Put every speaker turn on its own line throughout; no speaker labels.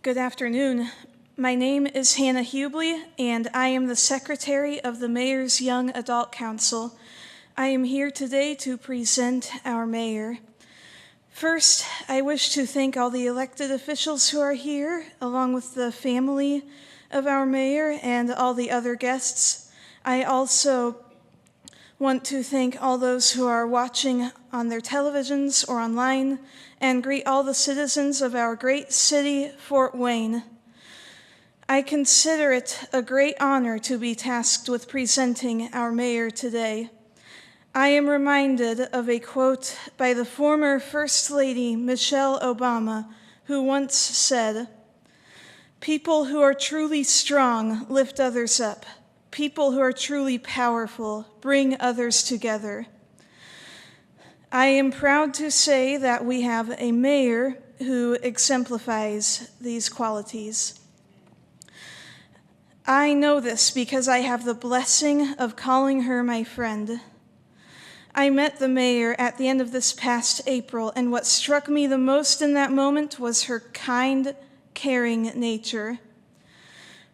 Good afternoon. My name is Hannah Hubley, and I am the Secretary of the Mayor's Young Adult Council. I am here today to present our mayor. First, I wish to thank all the elected officials who are here, along with the family of our mayor and all the other guests. I also want to thank all those who are watching on their televisions or online, and greet all the citizens of our great city, Fort Wayne. I consider it a great honor to be tasked with presenting our mayor today. I am reminded of a quote by the former First Lady, Michelle Obama, who once said, "People who are truly strong lift others up. People who are truly powerful bring others together." I am proud to say that we have a mayor who exemplifies these qualities. I know this because I have the blessing of calling her my friend. I met the mayor at the end of this past April, and what struck me the most in that moment was her kind, caring nature.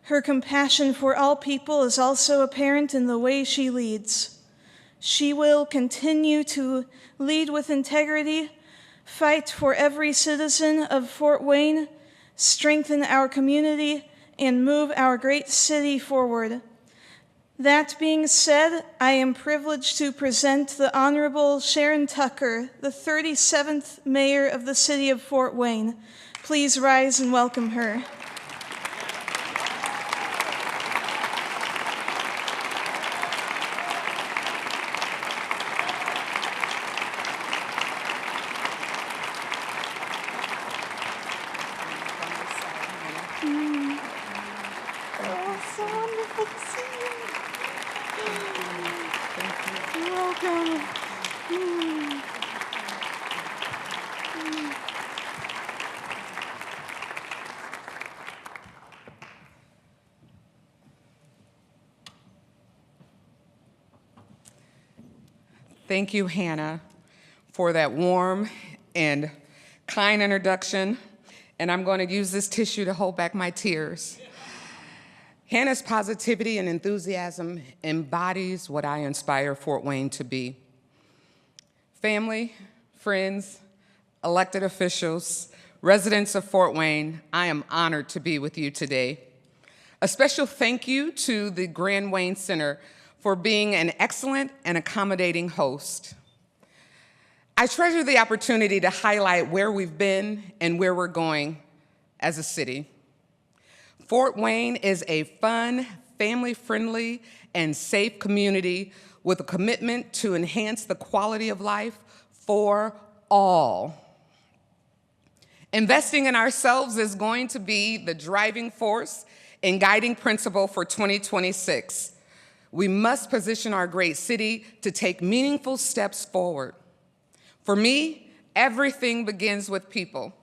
Her compassion for all people is also apparent in the way she leads. She will continue to lead with integrity, fight for every citizen of Fort Wayne, strengthen our community, and move our great city forward. That being said, I am privileged to present the Honorable Sharon Tucker, the 37th Mayor of the City of Fort Wayne. Please rise and welcome her.
Thank you, Hannah, for that warm and kind introduction. And I'm going to use this tissue to hold back my tears. Hannah's positivity and enthusiasm embodies what I inspire Fort Wayne to be. Family, friends, elected officials, residents of Fort Wayne, I am honored to be with you today. A special thank you to the Grand Wayne Center for being an excellent and accommodating host. I treasure the opportunity to highlight where we've been and where we're going as a city. Fort Wayne is a fun, family-friendly, and safe community with a commitment to enhance the quality of life for all. Investing in ourselves is going to be the driving force and guiding principle for 2026. We must position our great city to take meaningful steps forward. For me, everything begins with people.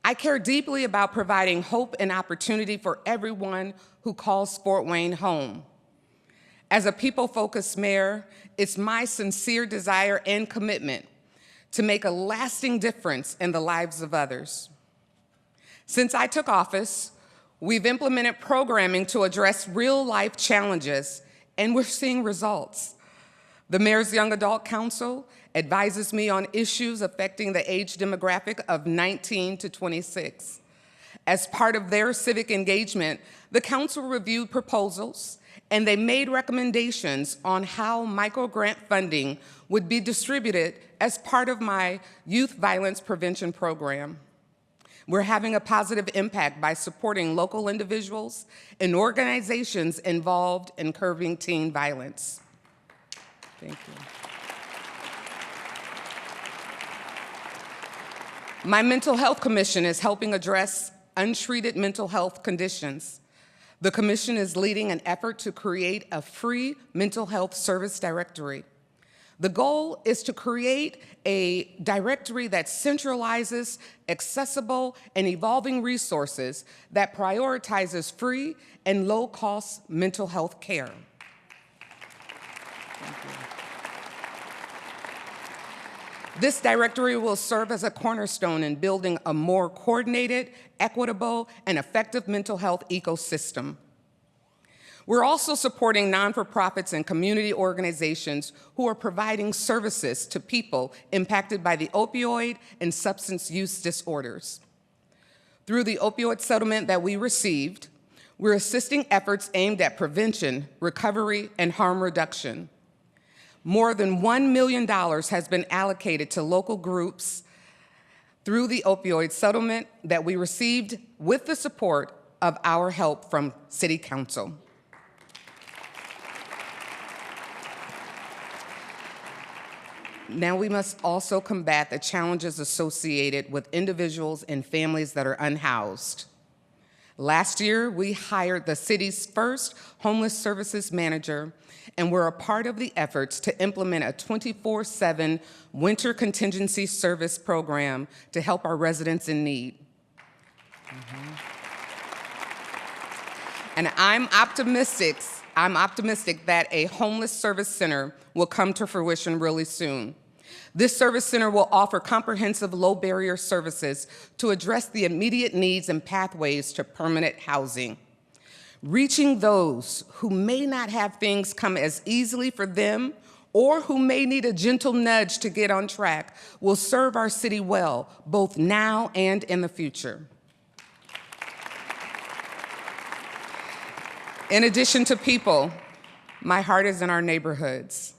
I care deeply about providing hope and opportunity for everyone who calls Fort Wayne home. As a people-focused mayor, it's my sincere desire and commitment to make a lasting difference in the lives of others. Since I took office, we've implemented programming to address real-life challenges, and we're seeing results. The Mayor's Young Adult Council advises me on issues affecting the age demographic of 19 to 26. As part of their civic engagement, the council reviewed proposals, and they made recommendations on how micro-grant funding would be distributed as part of my youth violence prevention program. We're having a positive impact by supporting local individuals and organizations involved in curbing teen violence. Thank you. My Mental Health Commission is helping address untreated mental health conditions. The commission is leading an effort to create a free mental health service directory. The goal is to create a directory that centralizes accessible and evolving resources that prioritizes free and low-cost mental health care. Thank you. This directory will serve as a cornerstone in building a more coordinated, equitable, and effective mental health ecosystem. We're also supporting non-for-profits and community organizations who are providing services to people impacted by the opioid and substance use disorders. Through the opioid settlement that we received, we're assisting efforts aimed at prevention, recovery, and harm reduction. More than $1 million has been allocated to local groups through the opioid settlement that we received with the support of our help from City Council. Now we must also combat the challenges associated with individuals and families that are unhoused. Last year, we hired the city's first homeless services manager, and we're a part of the efforts to implement a 24/7 winter contingency service program to help our residents in need. And I'm optimistic that a homeless service center will come to fruition really soon. This service center will offer comprehensive low-barrier services to address the immediate needs and pathways to permanent housing. Reaching those who may not have things come as easily for them or who may need a gentle nudge to get on track will serve our city well, both now and in the future. In addition to people, my heart is in our neighborhoods.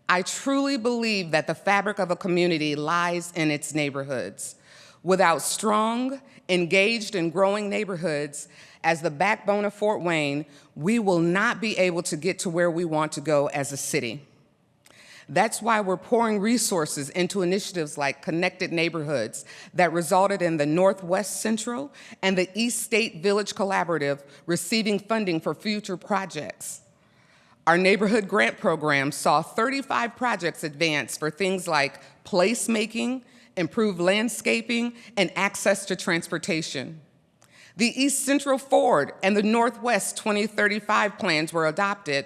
I truly believe that the fabric of a community lies in its neighborhoods. Without strong, engaged, and growing neighborhoods as the backbone of Fort Wayne, we will not be able to get to where we want to go as a city. That's why we're pouring resources into initiatives like Connected Neighborhoods that resulted in the Northwest Central and the East State Village Collaborative receiving funding for future projects. Our neighborhood grant program saw 35 projects advance for things like placemaking, improved landscaping, and access to transportation. The East Central Forward and the Northwest 2035 plans were adopted,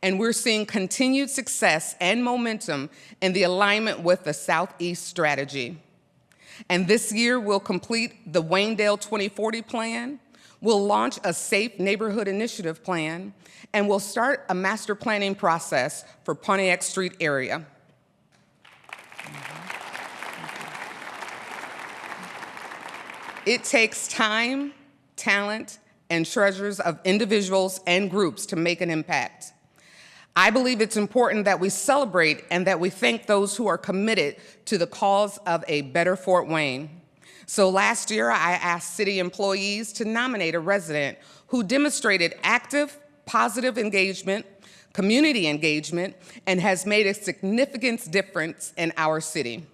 and we're seeing continued success and momentum in the alignment with the Southeast strategy. And this year, we'll complete the Waynedale 2040 plan, we'll launch a Safe Neighborhood Initiative plan, and we'll start a master planning process for Pontiac Street area. It takes time, talent, and treasures of individuals and groups to make an impact. I believe it's important that we celebrate and that we thank those who are committed to the cause of a better Fort Wayne. So last year, I asked city employees to nominate a resident who demonstrated active, positive engagement, community engagement, and has made a significant difference in our city.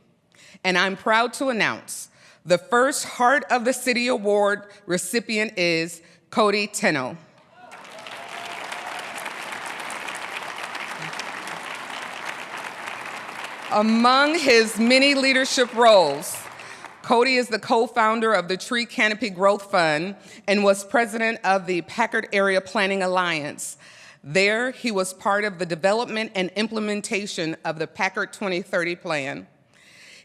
And I'm proud to announce the first Heart of the City Award recipient is Cody Tenno. Among his many leadership roles, Cody is the co-founder of the Tree Canopy Growth Fund and was president of the Packard Area Planning Alliance. There, he was part of the development and implementation of the Packard 2030 plan.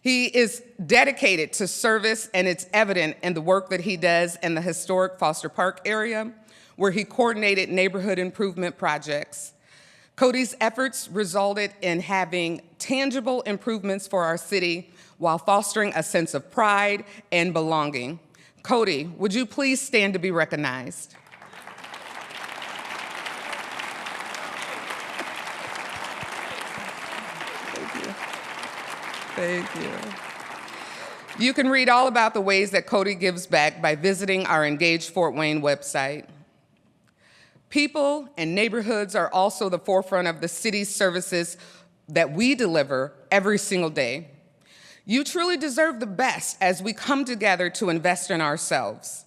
He is dedicated to service, and it's evident in the work that he does in the historic Foster Park area, where he coordinated neighborhood improvement projects. Cody's efforts resulted in having tangible improvements for our city while fostering a sense of pride and belonging. Cody, would you please stand to be recognized? Thank you. You can read all about the ways that Cody gives back by visiting our Engage Fort Wayne website. People and neighborhoods are also the forefront of the city's services that we deliver every single day. You truly deserve the best as we come together to invest in ourselves.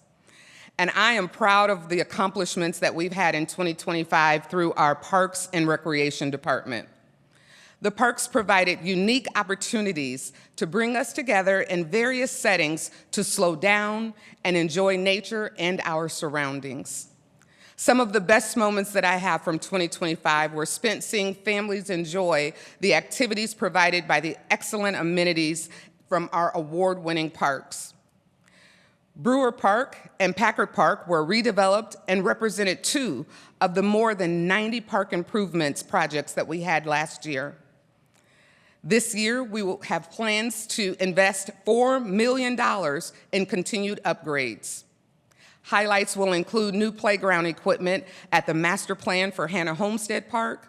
And I am proud of the accomplishments that we've had in 2025 through our Parks and Recreation Department. The parks provided unique opportunities to bring us together in various settings to slow down and enjoy nature and our surroundings. Some of the best moments that I have from 2025 were spent seeing families enjoy the activities provided by the excellent amenities from our award-winning parks. Brewer Park and Packard Park were redeveloped and represented 2 of the more than 90 park improvements projects that we had last year. This year, we will have plans to invest $4 million in continued upgrades. Highlights will include new playground equipment at the master plan for Hannah Homestead Park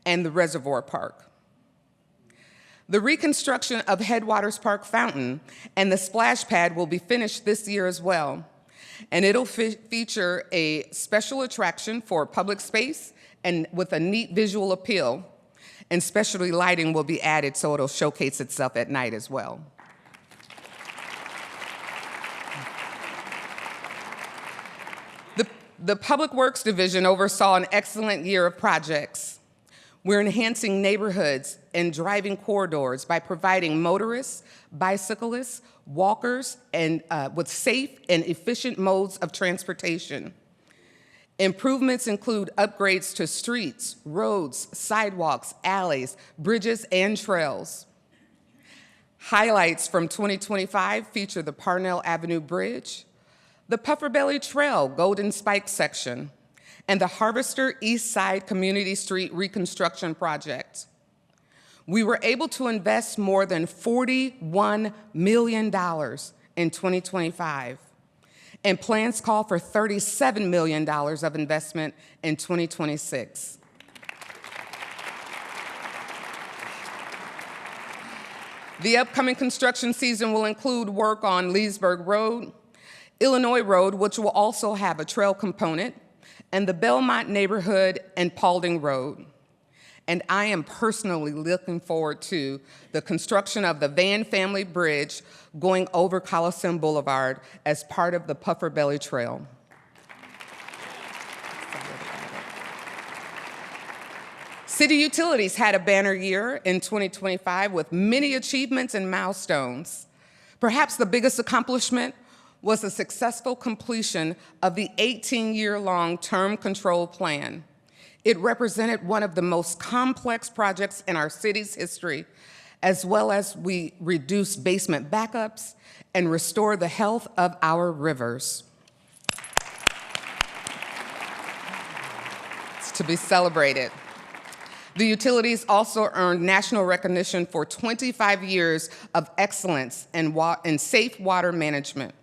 and the Reservoir Park. The reconstruction of Headwaters Park Fountain and the splash pad will be finished this year as well. And it'll feature a special attraction for public space and with a neat visual appeal. And specialty lighting will be added so it'll showcase itself at night as well. The Public Works Division oversaw an excellent year of projects. We're enhancing neighborhoods and driving corridors by providing motorists, bicyclists, walkers, and with safe and efficient modes of transportation. Improvements include upgrades to streets, roads, sidewalks, alleys, bridges, and trails. Highlights from 2025 feature the Parnell Avenue Bridge, the Puffer Belly Trail Golden Spike section, and the Harvester East Side Community Street Reconstruction Project. We were able to invest more than $41 million in 2025, and plans call for $37 million of investment in 2026. The upcoming construction season will include work on Leesburg Road, Illinois Road, which will also have a trail component, and the Belmont neighborhood and Paulding Road. And I am personally looking forward to the construction of the Van Family Bridge going over Coliseum Boulevard as part of the Puffer Belly Trail. City Utilities had a banner year in 2025 with many achievements and milestones. Perhaps the biggest accomplishment was the successful completion of the 18-year-long term control plan. It represented one of the most complex projects in our city's history, as well as we reduced basement backups and restore the health of our rivers. It's to be celebrated. The utilities also earned national recognition for 25 years of excellence in safe water management.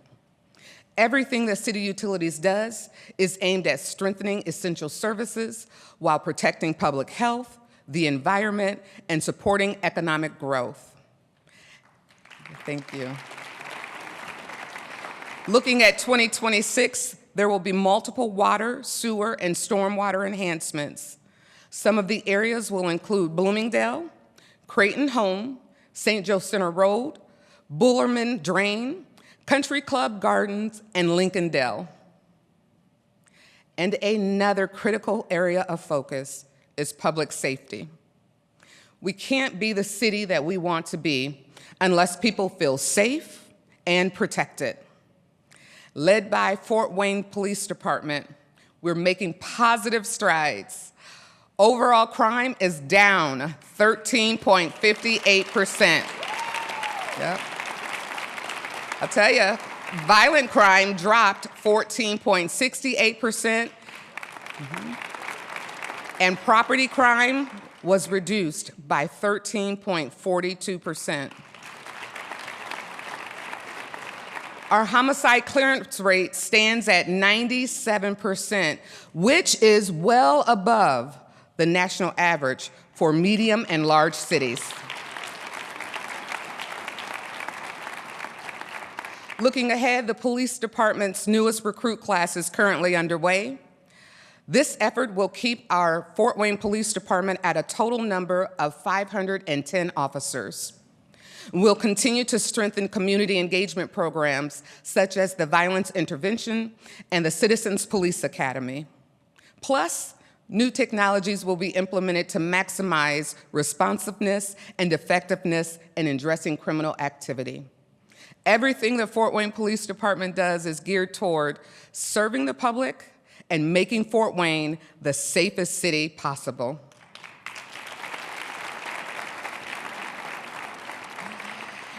Everything that City Utilities does is aimed at strengthening essential services while protecting public health, the environment, and supporting economic growth. Thank you. Looking at 2026, there will be multiple water, sewer, and stormwater enhancements. Some of the areas will include Bloomingdale, Creighton Home, St. Joe Center Road, Bullerman Drain, Country Club Gardens, and Lincoln Dell. And another critical area of focus is public safety. We can't be the city that we want to be unless people feel safe and protected. Led by Fort Wayne Police Department, we're making positive strides. Overall crime is down 13.58%. Yep. I'll tell you, violent crime dropped 14.68%, and property crime was reduced by 13.42%. Our homicide clearance rate stands at 97%, which is well above the national average for medium and large cities. Looking ahead, the police department's newest recruit class is currently underway. This effort will keep our Fort Wayne Police Department at a total number of 510 officers. We'll continue to strengthen community engagement programs such as the Violence Intervention and the Citizens Police Academy. Plus, new technologies will be implemented to maximize responsiveness and effectiveness in addressing criminal activity. Everything the Fort Wayne Police Department does is geared toward serving the public and making Fort Wayne the safest city possible.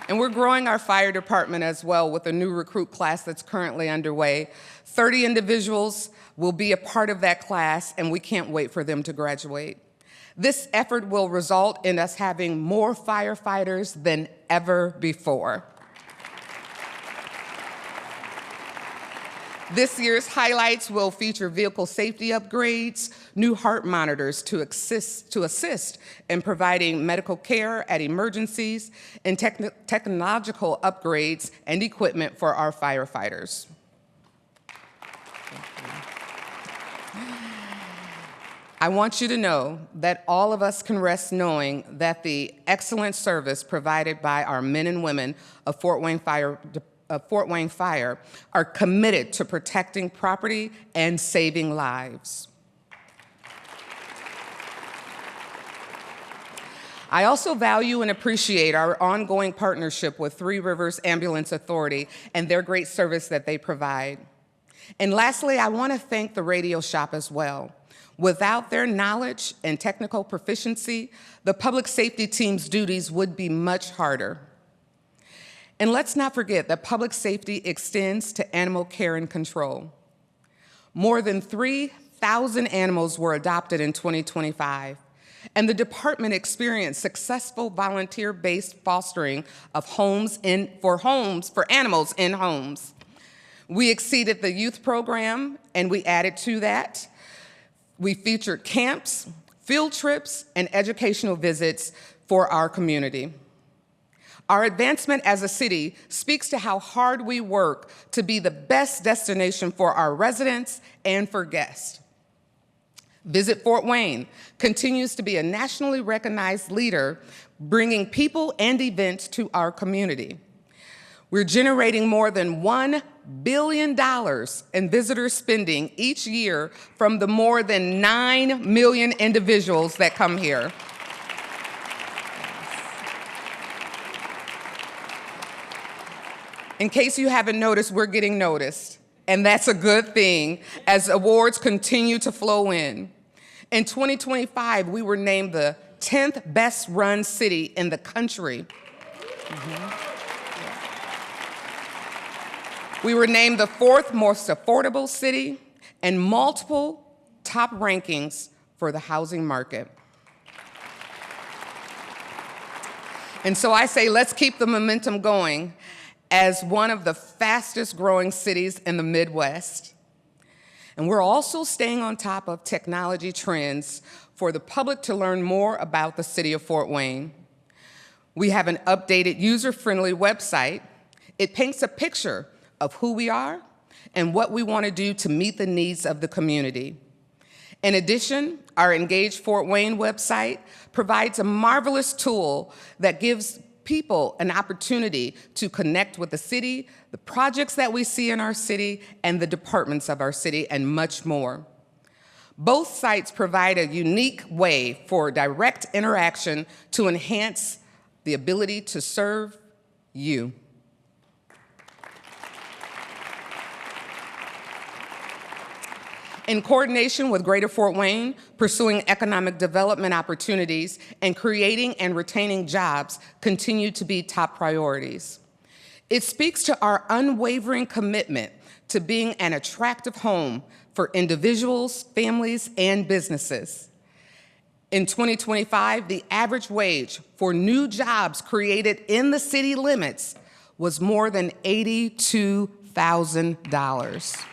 And we're growing our fire department as well with a new recruit class that's currently underway. 30 individuals will be a part of that class, and we can't wait for them to graduate. This effort will result in us having more firefighters than ever before. This year's highlights will feature vehicle safety upgrades, new heart monitors to assist in providing medical care at emergencies, and technological upgrades and equipment for our firefighters. I want you to know that all of us can rest knowing that the excellent service provided by our men and women of Fort Wayne Fire are committed to protecting property and saving lives. I also value and appreciate our ongoing partnership with Three Rivers Ambulance Authority and their great service that they provide. And lastly, I want to thank the radio shop as well. Without their knowledge and technical proficiency, the public safety team's duties would be much harder. And let's not forget that public safety extends to animal care and control. More than 3,000 animals were adopted in 2025, and the department experienced successful volunteer-based fostering of for animals in homes. We exceeded the youth program, and we added to that. We featured camps, field trips, and educational visits for our community. Our advancement as a city speaks to how hard we work to be the best destination for our residents and for guests. Visit Fort Wayne continues to be a nationally recognized leader, bringing people and events to our community. We're generating more than $1 billion in visitor spending each year from the more than 9 million individuals that come here. In case you haven't noticed, we're getting noticed, and that's a good thing as awards continue to flow in. In 2025, we were named the 10th best run city in the country. We were named the 4th most affordable city and multiple top rankings for the housing market. And so I say, let's keep the momentum going as one of the fastest growing cities in the Midwest. And we're also staying on top of technology trends for the public to learn more about the city of Fort Wayne. We have an updated user-friendly website. It paints a picture of who we are and what we want to do to meet the needs of the community. In addition, our Engage Fort Wayne website provides a marvelous tool that gives people an opportunity to connect with the city, the projects that we see in our city, and the departments of our city, and much more. Both sites provide a unique way for direct interaction to enhance the ability to serve you. In coordination with Greater Fort Wayne, pursuing economic development opportunities and creating and retaining jobs continue to be top priorities. It speaks to our unwavering commitment to being an attractive home for individuals, families, and businesses. In 2025, the average wage for new jobs created in the city limits was more than $82,000.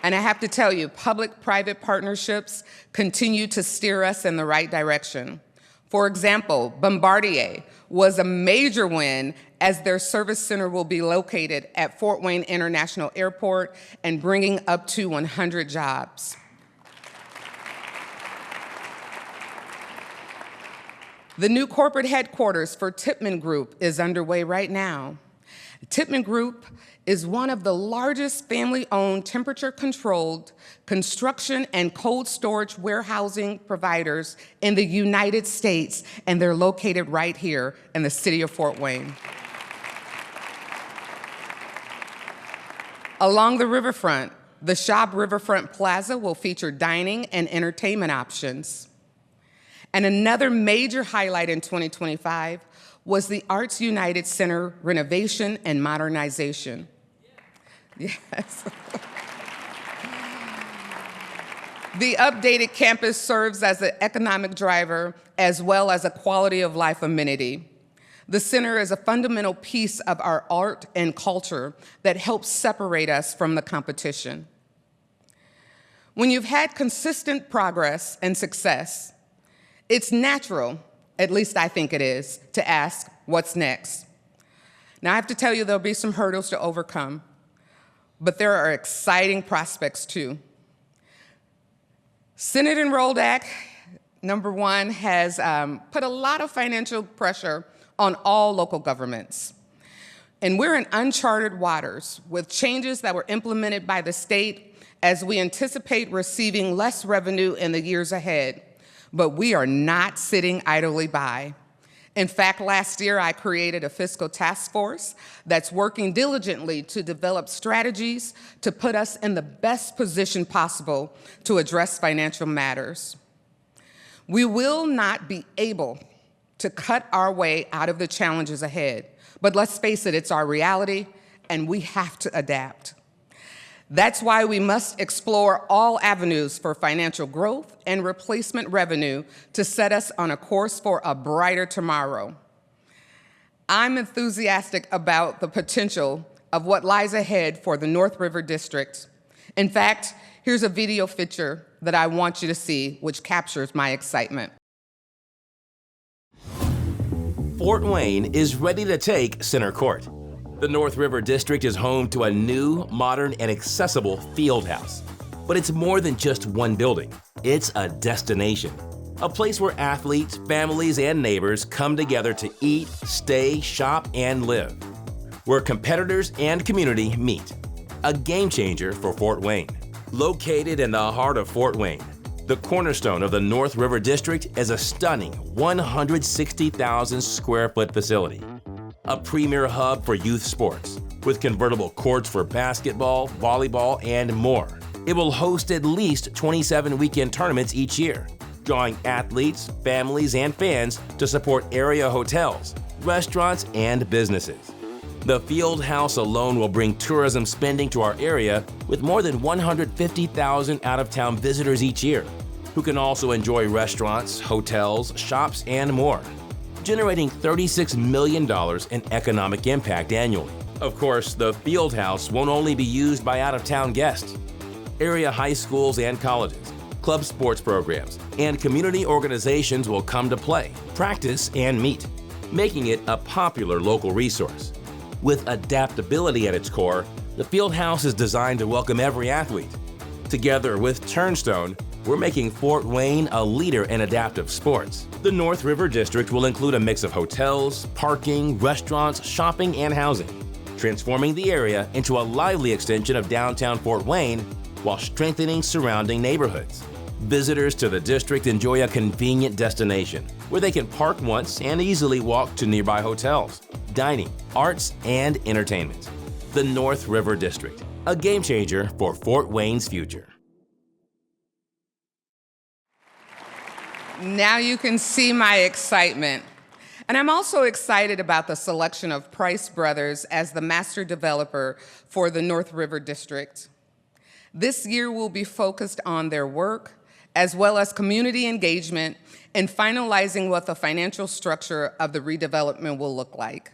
And I have to tell you, public-private partnerships continue to steer us in the right direction. For example, Bombardier was a major win as their service center will be located at Fort Wayne International Airport and bringing up to 100 jobs. The new corporate headquarters for Tippmann Group is underway right now. Tippmann Group is one of the largest family-owned, temperature-controlled construction and cold storage warehousing providers in the United States, and they're located right here in the city of Fort Wayne. Along the riverfront, the Shop Riverfront Plaza will feature dining and entertainment options. And another major highlight in 2025 was the Arts United Center renovation and modernization. Yes. The updated campus serves as an economic driver as well as a quality of life amenity. The center is a fundamental piece of our art and culture that helps separate us from the competition. When you've had consistent progress and success, it's natural, at least I think it is, to ask, what's next? Now, I have to tell you there'll be some hurdles to overcome, but there are exciting prospects too. Senate Enrolled Act #1 has put a lot of financial pressure on all local governments. And we're in uncharted waters with changes that were implemented by the state as we anticipate receiving less revenue in the years ahead. But we are not sitting idly by. In fact, last year I created a fiscal task force that's working diligently to develop strategies to put us in the best position possible to address financial matters. We will not be able to cut our way out of the challenges ahead, but let's face it, it's our reality, and we have to adapt. That's why we must explore all avenues for financial growth and replacement revenue to set us on a course for a brighter tomorrow. I'm enthusiastic about the potential of what lies ahead for the North River District. In fact, here's a video feature that I want you to see, which captures my excitement.
Fort Wayne is ready to take center court. The North River District is home to a new, modern, and accessible field house. But it's more than just one building. It's a destination. A place where athletes, families, and neighbors come together to eat, stay, shop, and live. Where competitors and community meet. A game changer for Fort Wayne. Located in the heart of Fort Wayne, the cornerstone of the North River District is a stunning 160,000 square foot facility. A premier hub for youth sports, with convertible courts for basketball, volleyball, and more. It will host at least 27 weekend tournaments each year, drawing athletes, families, and fans to support area hotels, restaurants, and businesses. The field house alone will bring tourism spending to our area with more than 150,000 out-of-town visitors each year, who can also enjoy restaurants, hotels, shops, and more, generating $36 million in economic impact annually. Of course, the field house won't only be used by out-of-town guests. Area high schools and colleges, club sports programs, and community organizations will come to play, practice, and meet, making it a popular local resource. With adaptability at its core, the field house is designed to welcome every athlete. Together with Turnstone, we're making Fort Wayne a leader in adaptive sports. The North River District will include a mix of hotels, parking, restaurants, shopping, and housing, transforming the area into a lively extension of downtown Fort Wayne while strengthening surrounding neighborhoods. Visitors to the district enjoy a convenient destination where they can park once and easily walk to nearby hotels, dining, arts, and entertainment. The North River District, a game changer for Fort Wayne's future.
Now you can see my excitement. And I'm also excited about the selection of Price Brothers as the master developer for the North River District. This year will be focused on their work, as well as community engagement and finalizing what the financial structure of the redevelopment will look like.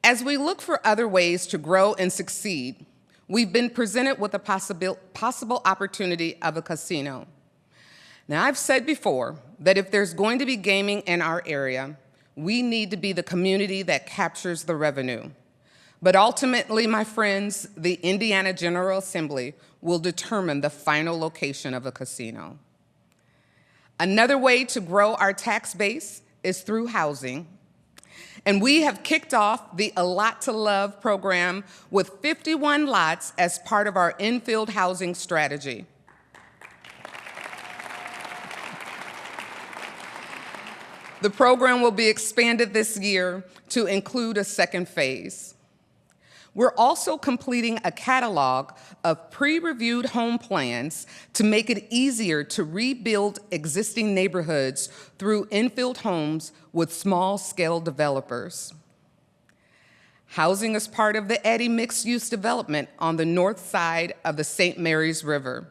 As we look for other ways to grow and succeed, we've been presented with a possible opportunity of a casino. Now, I've said before that if there's going to be gaming in our area, we need to be the community that captures the revenue. But ultimately, my friends, the Indiana General Assembly will determine the final location of a casino. Another way to grow our tax base is through housing. And we have kicked off the A Lot to Love program with 51 lots as part of our infield housing strategy. The program will be expanded this year to include a second phase. We're also completing a catalog of pre-reviewed home plans to make it easier to rebuild existing neighborhoods through infilled homes with small-scale developers. Housing is part of the Eddy mixed-use development on the north side of the St. Mary's River.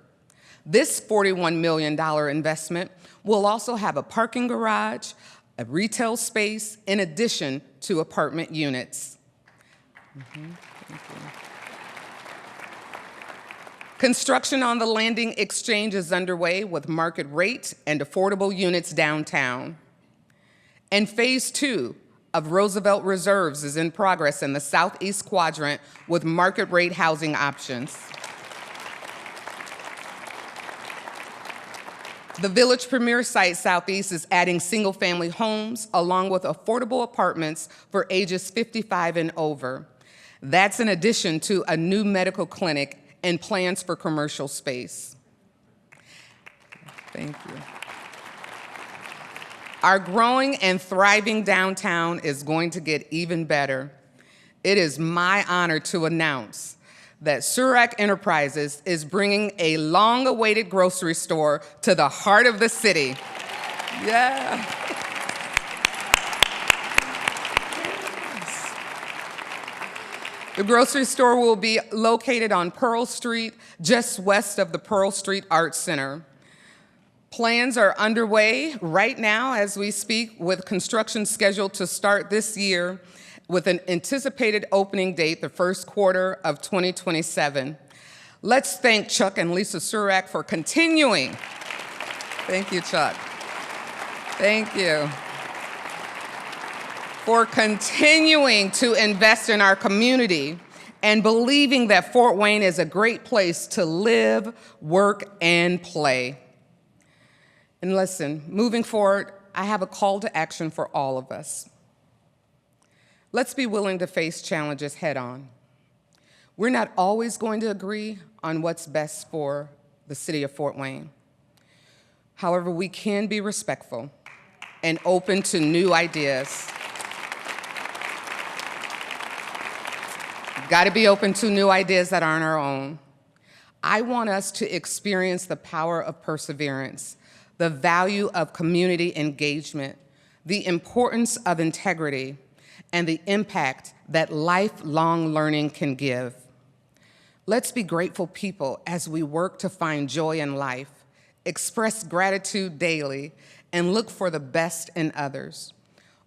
This $41 million investment will also have a parking garage, a retail space, in addition to apartment units. Construction on the Landing Exchange is underway with market rate and affordable units downtown. And phase 2 of Roosevelt Reserves is in progress in the southeast quadrant with market rate housing options. The Village Premier site southeast is adding single-family homes along with affordable apartments for ages 55 and over. That's in addition to a new medical clinic and plans for commercial space. Thank you. Our growing and thriving downtown is going to get even better. It is my honor to announce that Surak Enterprises is bringing a long-awaited grocery store to the heart of the city. Yeah. The grocery store will be located on Pearl Street, just west of the Pearl Street Arts Center. Plans are underway right now as we speak, with construction scheduled to start this year with an anticipated opening date the first quarter of 2027. Let's thank Chuck and Lisa Surak for continuing. Thank you, Chuck. Thank you. For continuing to invest in our community and believing that Fort Wayne is a great place to live, work, and play. And listen, moving forward, I have a call to action for all of us. Let's be willing to face challenges head on. We're not always going to agree on what's best for the city of Fort Wayne. However, we can be respectful and open to new ideas. Got to be open to new ideas that aren't our own. I want us to experience the power of perseverance, the value of community engagement, the importance of integrity, and the impact that lifelong learning can give. Let's be grateful people as we work to find joy in life, express gratitude daily, and look for the best in others.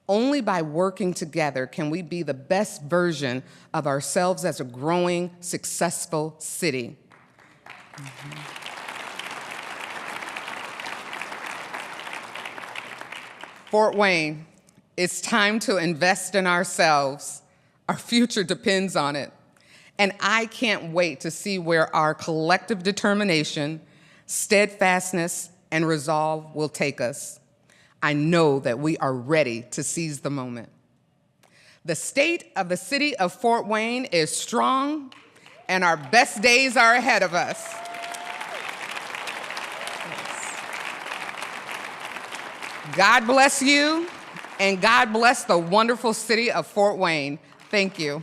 Only by working together can we be the best version of ourselves as a growing, successful city. Fort Wayne, it's time to invest in ourselves. Our future depends on it. And I can't wait to see where our collective determination, steadfastness, and resolve will take us. I know that we are ready to seize the moment. The state of the city of Fort Wayne is strong, and our best days are ahead of us. God bless you, and God bless the wonderful city of Fort Wayne. Thank you.